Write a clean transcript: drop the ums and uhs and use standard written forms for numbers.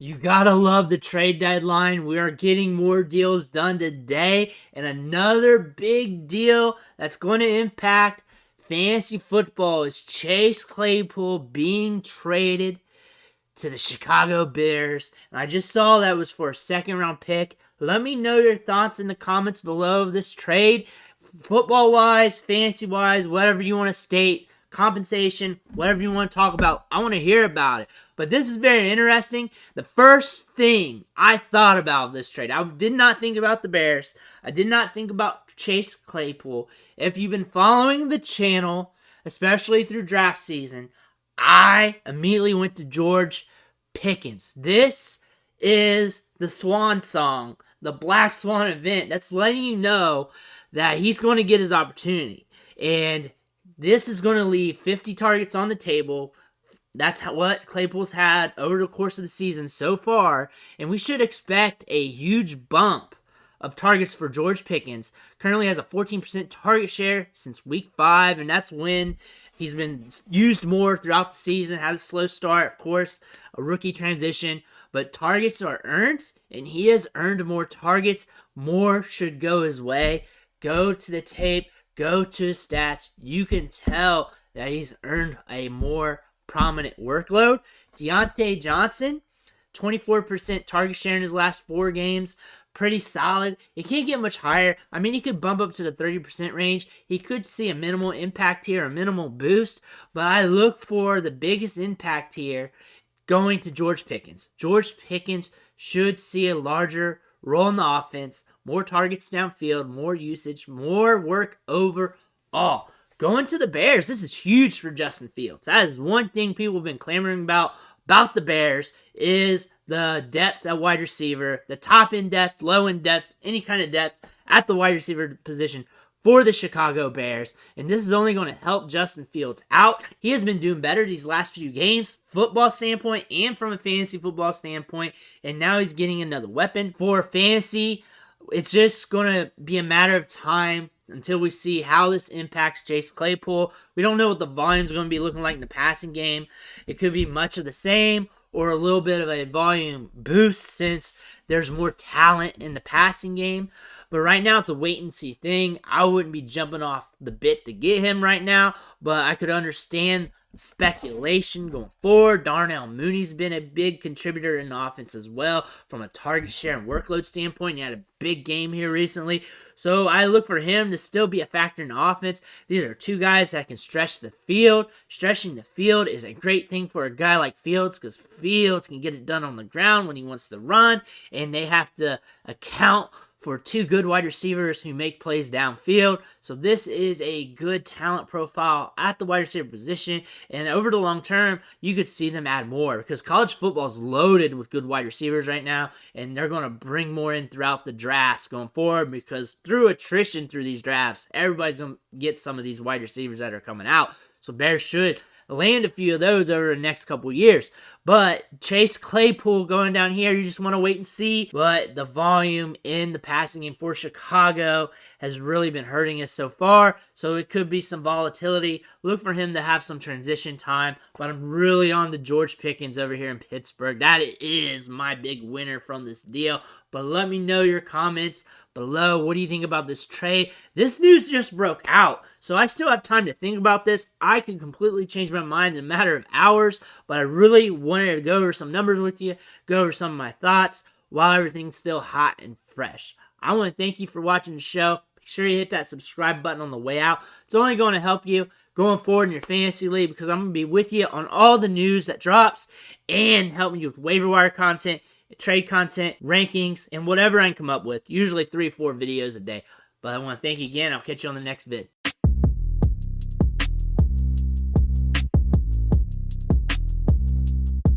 You gotta love the trade deadline. We are getting more deals done today. And another big deal that's going to impact fantasy football is Chase Claypool being traded to the Chicago Bears. And I just saw that was for a second round pick. Let me know your thoughts in the comments below of this trade. Football wise, fantasy wise, whatever you want to state, compensation, whatever you want to talk about. I want to hear about it. But this is very interesting. The first thing I thought about this trade, I did not think about the Bears. I did not think about Chase Claypool. If you've been following the channel, especially through draft season, I immediately went to George Pickens. This is the swan song, the Black Swan event that's letting you know that he's going to get his opportunity. And this is going to leave 50 targets on the table. That's what Claypool's had over the course of the season so far. And we should expect a huge bump of targets for George Pickens. Currently has a 14% target share since week 5. And that's when he's been used more throughout the season. Had a slow start, of course, a rookie transition. But targets are earned, and he has earned more targets. More should go his way. Go to the tape. Go to his stats. You can tell that he's earned a more prominent workload. Deontay Johnson, 24% target share in his last 4 games. Pretty solid. It can't get much higher. I mean, he could bump up to the 30% range. He could see a minimal impact here, a minimal boost. But I look for the biggest impact here going to George Pickens. George Pickens should see a larger role in the offense, more targets downfield, more usage, more work overall. Going to the Bears, this is huge for Justin Fields. That is one thing people have been clamoring about the Bears is the depth at wide receiver, the top end depth, low end depth, any kind of depth at the wide receiver position for the Chicago Bears. And this is only going to help Justin Fields out. He has been doing better these last few games, football standpoint and from a fantasy football standpoint. And now he's getting another weapon for fantasy. It's just going to be a matter of time until we see how this impacts Chase Claypool. We don't know what the volume's going to be looking like in the passing game. It could be much of the same or a little bit of a volume boost since there's more talent in the passing game. But right now, it's a wait-and-see thing. I wouldn't be jumping off the bit to get him right now, but I could understand speculation going forward. Darnell Mooney's been a big contributor in the offense as well from a target share and workload standpoint. He had a big game here recently. So I look for him to still be a factor in the offense. These are 2 guys that can stretch the field. Stretching the field is a great thing for a guy like Fields because Fields can get it done on the ground when he wants to run, and they have to account for 2 good wide receivers who make plays downfield. So this is a good talent profile at the wide receiver position. And over the long term, you could see them add more because college football is loaded with good wide receivers right now. And they're going to bring more in throughout the drafts going forward because through attrition through these drafts, everybody's going to get some of these wide receivers that are coming out. So Bears should land a few of those over the next couple years. But Chase Claypool going down here, you just want to wait and see. But the volume in the passing game for Chicago has really been hurting us so far. So it could be some volatility. Look for him to have some transition time. But I'm really on the George Pickens over here in Pittsburgh. That is my big winner from this deal. But let me know your comments below. What do you think about this trade? This news just broke out, so I still have time to think about this. I could completely change my mind in a matter of hours, but I really wanted to go over some numbers with you, go over some of my thoughts while everything's still hot and fresh. I want to thank you for watching the show. Make sure you hit that subscribe button on the way out. It's only going to help you going forward in your fantasy league because I'm going to be with you on all the news that drops and helping you with waiver wire content, trade content, rankings, and whatever I can come up with. Usually 3 or 4 videos a day. But I want to thank you again. I'll catch you on the next vid.